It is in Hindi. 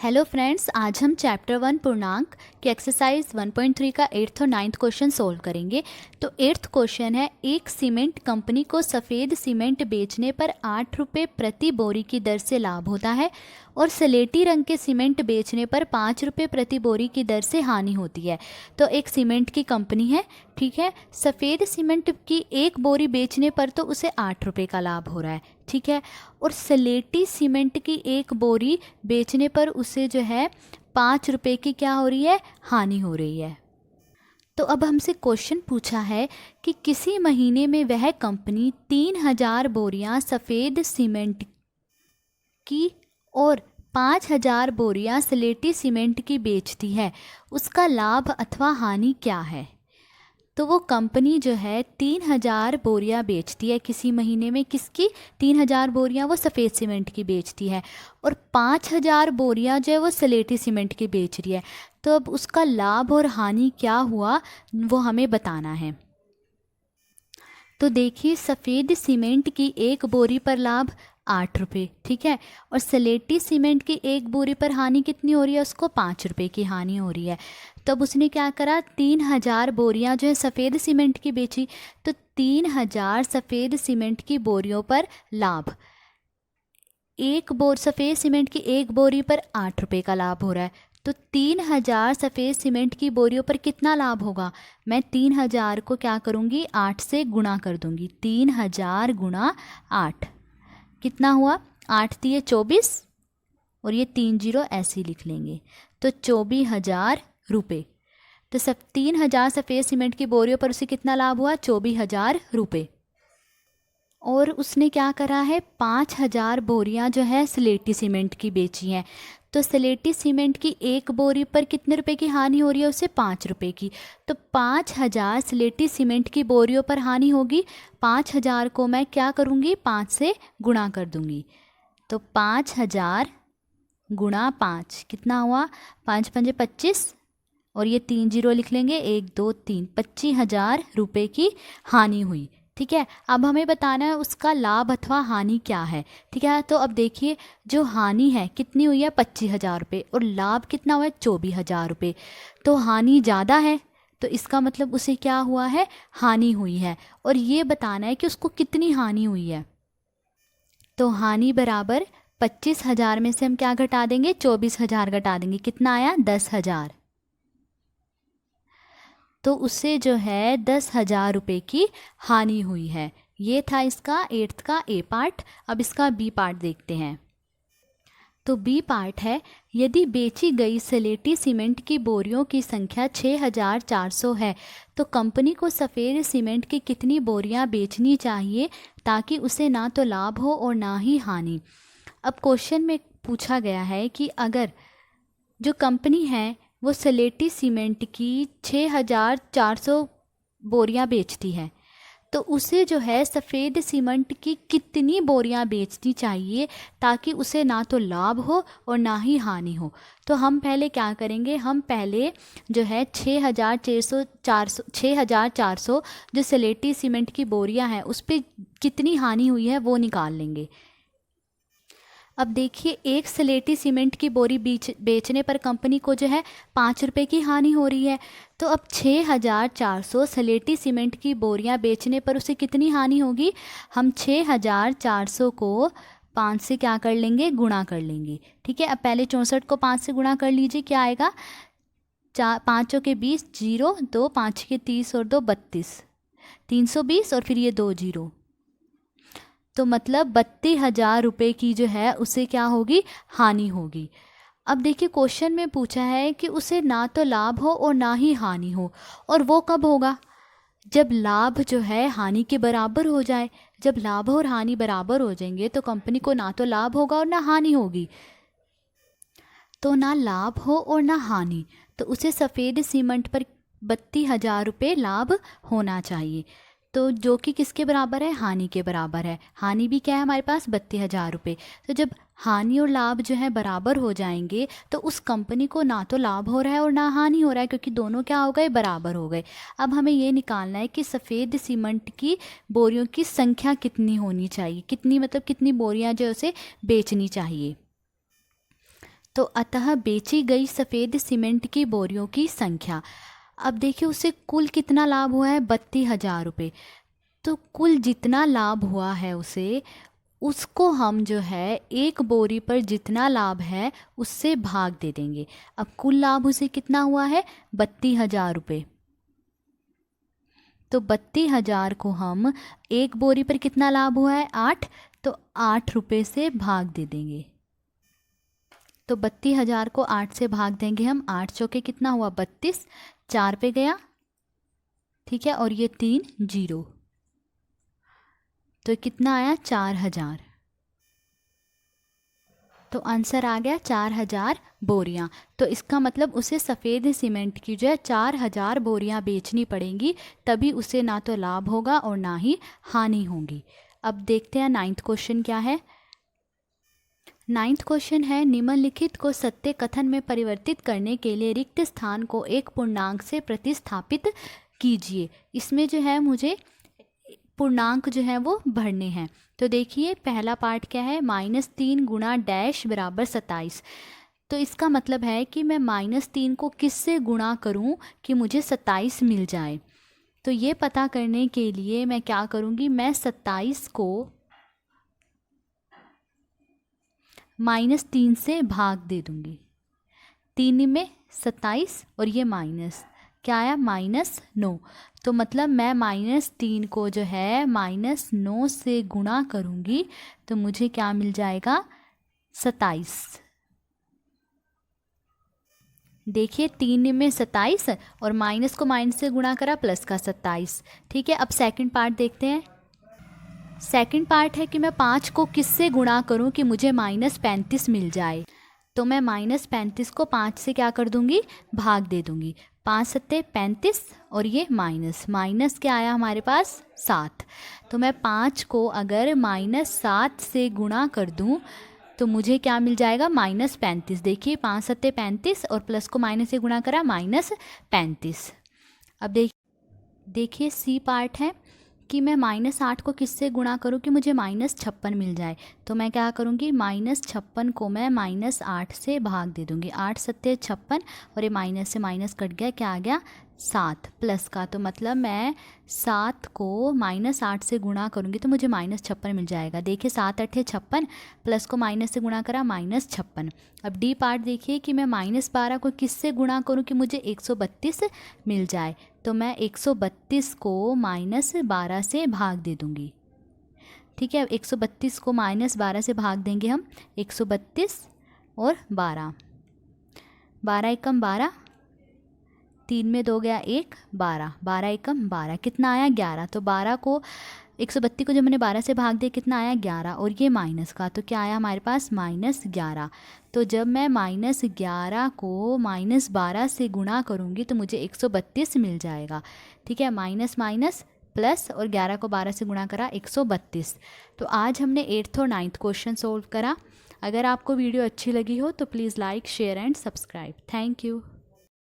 हेलो फ्रेंड्स, आज हम चैप्टर 1 पूर्णांक के एक्सरसाइज 1.3 का 8th और 9th क्वेश्चन सोल्व करेंगे। तो 8th क्वेश्चन है, एक सीमेंट कंपनी को सफ़ेद सीमेंट बेचने पर 8 रुपये प्रति बोरी की दर से लाभ होता है और स्लेटी रंग के सीमेंट बेचने पर 5 रुपये प्रति बोरी की दर से हानि होती है। तो एक सीमेंट की कंपनी है, ठीक है। सफ़ेद सीमेंट की एक बोरी बेचने पर तो उसे 8 रुपये का लाभ हो रहा है, ठीक है। और स्लेटी सीमेंट की एक बोरी बेचने पर उसे जो है 5 रुपये की क्या हो रही है, हानि हो रही है। तो अब हमसे क्वेश्चन पूछा है कि किसी महीने में वह कंपनी 3000 बोरियां सफ़ेद सीमेंट की और 5000 बोरियां स्लेटी सीमेंट की बेचती है, उसका लाभ अथवा हानि क्या है। तो वो कंपनी जो है 3000 बोरियां बेचती है किसी महीने में, किसकी 3000 बोरियां वो सफ़ेद सीमेंट की बेचती है और 5000 बोरियां जो है वो स्लेटी सीमेंट की बेच रही है। तो अब उसका लाभ और हानि क्या हुआ वो हमें बताना है। तो देखिए, सफ़ेद सीमेंट की एक बोरी पर लाभ 8 रुपये, ठीक है। और स्लेटी सीमेंट की एक बोरी पर हानि कितनी हो रही है, उसको 5 रुपये की हानि हो रही है। तब उसने क्या करा, 3000 बोरियां जो है सफ़ेद सीमेंट की बेची। तो 3000 सफ़ेद सीमेंट की बोरियों पर लाभ, सफ़ेद सीमेंट की एक बोरी पर 8 रुपये का लाभ हो रहा है। तो 3000 सफ़ेद सीमेंट की बोरियों पर कितना लाभ होगा, मैं 3000 को क्या करूँगी, 8 से गुणा कर दूँगी। 3000 गुणा 8 कितना हुआ, 8 दिए 24 और ये 3 जीरो ऐसे ही लिख लेंगे, तो 24,000 रुपये। तो सब 3000 सफ़ेद सीमेंट की बोरियों पर उसे कितना लाभ हुआ, 24,000 रुपये। और उसने क्या करा है, 5000 बोरियां जो है स्लेटी सीमेंट की बेची हैं। तो स्लेटी सीमेंट की एक बोरी पर कितने रुपए की हानि हो रही है, उसे 5 रुपये की। तो 5000 स्लेटी सीमेंट की बोरियों पर हानि होगी। 5000 को मैं क्या करूँगी, 5 से गुणा कर दूँगी। तो 5000 गुणा 5 कितना हुआ, 5 पंजे 25 और ये 3 जीरो लिख लेंगे, 1 2 3, 25,000 रुपये की हानि हुई, ठीक है। अब हमें बताना है उसका लाभ अथवा हानि क्या है, ठीक है। तो अब देखिए, जो हानि है कितनी हुई है, 25,000 रुपये, और लाभ कितना हुआ है, 24,000 रुपये। तो हानि ज़्यादा है, तो इसका मतलब उसे क्या हुआ है, हानि हुई है। और ये बताना है कि उसको कितनी हानि हुई है। तो हानि बराबर 25,000 में से हम क्या घटा देंगे, 24,000 घटा देंगे, कितना आया, 10,000। तो उससे जो है 10,000 रुपये की हानि हुई है। ये था इसका 8th का ए पार्ट। अब इसका बी पार्ट देखते हैं। तो बी पार्ट है, यदि बेची गई स्लेटी सीमेंट की बोरियों की संख्या 6400 है तो कंपनी को सफ़ेद सीमेंट की कितनी बोरियां बेचनी चाहिए ताकि उसे ना तो लाभ हो और ना ही हानि। अब क्वेश्चन में पूछा गया है कि अगर जो कंपनी है वो स्लेटी सीमेंट की 6400 बोरियां बेचती है, तो उसे जो है सफ़ेद सीमेंट की कितनी बोरियां बेचनी चाहिए ताकि उसे ना तो लाभ हो और ना ही हानि हो। तो हम पहले क्या करेंगे, हम पहले जो है 6400 जो स्लेटी सीमेंट की बोरियां हैं उस पर कितनी हानि हुई है वो निकाल लेंगे। अब देखिए, एक स्लेटी सीमेंट की बोरी बेचने पर कंपनी को जो है 5 रुपये की हानि हो रही है। तो अब 6400 स्लेटी सीमेंट की बोरियां बेचने पर उसे कितनी हानि होगी, हम 6400 को 5 से क्या कर लेंगे, गुणा कर लेंगे, ठीक है। अब पहले 64 को 5 से गुणा कर लीजिए, क्या आएगा, 5 के 20, 0 2, 5 के 30 और 2 32, 320 और फिर ये 2 जीरो, तो मतलब 32,000 रुपये की जो है उसे क्या होगी, हानि होगी। अब देखिए, क्वेश्चन में पूछा है कि उसे ना तो लाभ हो और ना ही हानि हो, और वो कब होगा, जब लाभ जो है हानि के बराबर हो जाए। जब लाभ और हानि बराबर हो जाएंगे तो कंपनी को ना तो लाभ होगा और ना हानि होगी। तो ना लाभ हो और ना हानि, तो उसे सफ़ेद सीमेंट पर 32,000 रुपये लाभ होना चाहिए। तो जो कि किसके बराबर है, हानि के बराबर है। हानि भी क्या है हमारे पास, 32,000 रुपये। तो जब हानि और लाभ जो है बराबर हो जाएंगे तो उस कंपनी को ना तो लाभ हो रहा है और ना हानि हो रहा है, क्योंकि दोनों क्या हो गए, बराबर हो गए। अब हमें ये निकालना है कि सफ़ेद सीमेंट की बोरियों की संख्या कितनी होनी चाहिए, कितनी मतलब कितनी बोरियां जो उसे बेचनी चाहिए। तो अतः बेची गई सफ़ेद सीमेंट की बोरियों की संख्या। अब देखिए उसे कुल कितना लाभ हुआ है, 32,000 रुपये। तो कुल जितना लाभ हुआ है उसे, उसको हम जो है एक बोरी पर जितना लाभ है उससे भाग दे देंगे। अब कुल लाभ उसे कितना हुआ है, 32,000 रुपये। तो 32,000 को हम एक बोरी पर कितना लाभ हुआ है, 8, तो 8 रुपये से भाग दे देंगे। तो 32,000 को 8 से भाग देंगे हम। 8 चौके कितना हुआ, 32, 4 पे गया, ठीक है, और ये 3 जीरो, तो कितना आया, 4,000। तो आंसर आ गया 4,000 बोरियां। तो इसका मतलब उसे सफ़ेद सीमेंट की जो है 4,000 बोरियां बेचनी पड़ेंगी, तभी उसे ना तो लाभ होगा और ना ही हानि होगी। अब देखते हैं 9th क्वेश्चन क्या है। 9th क्वेश्चन है, निम्नलिखित को सत्य कथन में परिवर्तित करने के लिए रिक्त स्थान को एक पूर्णांक से प्रतिस्थापित कीजिए। इसमें जो है मुझे पूर्णांक जो है वो भरने हैं। तो देखिए पहला पार्ट क्या है, -3 गुणा डैश बराबर 27। तो इसका मतलब है कि मैं -3 को किस से गुणा करूं कि मुझे 27 मिल जाए। तो ये पता करने के लिए मैं क्या करूंगी, मैं 27 को -3 से भाग दे दूंगी। 3 में 27 और ये माइनस, क्या आया, -9। तो मतलब मैं -3 को जो है -9 से गुणा करूंगी तो मुझे क्या मिल जाएगा, 27। देखिए 3 में 27 और माइनस को माइनस से गुणा करा, प्लस का 27। ठीक है, अब सेकंड पार्ट देखते हैं। सेकंड पार्ट है कि मैं 5 को किससे गुणा करूं कि मुझे -35 मिल जाए। तो मैं -35 को 5 से क्या कर दूंगी, भाग दे दूंगी। 5 सत्ते 35 और ये माइनस क्या आया हमारे पास, 7। तो मैं 5 को अगर -7 से गुणा कर दूं तो मुझे क्या मिल जाएगा, -35। देखिए 5 सत्ते 35 और प्लस को माइनस से गुणा करा, -35। अब देखिए सी पार्ट है कि मैं -8 को किससे गुणा करूं कि मुझे -56 मिल जाए। तो मैं क्या करूंगी, -56 को मैं -8 से भाग दे दूंगी। 8 सत्ते 56 और ये माइनस से माइनस कट गया, क्या आ गया, 7 प्लस का। तो मतलब मैं 7 को -8 से गुणा करूंगी तो मुझे -56 मिल जाएगा। देखिए 7 8 56 प्लस को माइनस से गुणा करा, -56। अब डी पार्ट देखिए कि मैं -12 को किससे गुणा करूं कि मुझे 132 मिल जाए। तो मैं 132 को -12 से भाग दे दूंगी। ठीक है, 132 को -12 से भाग देंगे हम। 132 और 12, 12 एकम 12, 3 में 2 गया 1, 12, 12 एकम 12, कितना आया, 11। तो 12 को 132 को जब मैंने 12 से भाग दिया कितना आया, 11, और ये माइनस का, तो क्या आया हमारे पास, -11। तो जब मैं -11 को -12 से गुणा करूँगी तो मुझे 132 मिल जाएगा। ठीक है, माइनस माइनस प्लस और 11 को 12 से गुणा करा, 132। तो आज हमने 8th और 9th क्वेश्चन सोल्व करा। अगर आपको वीडियो अच्छी लगी हो तो please like, share and subscribe. Thank you.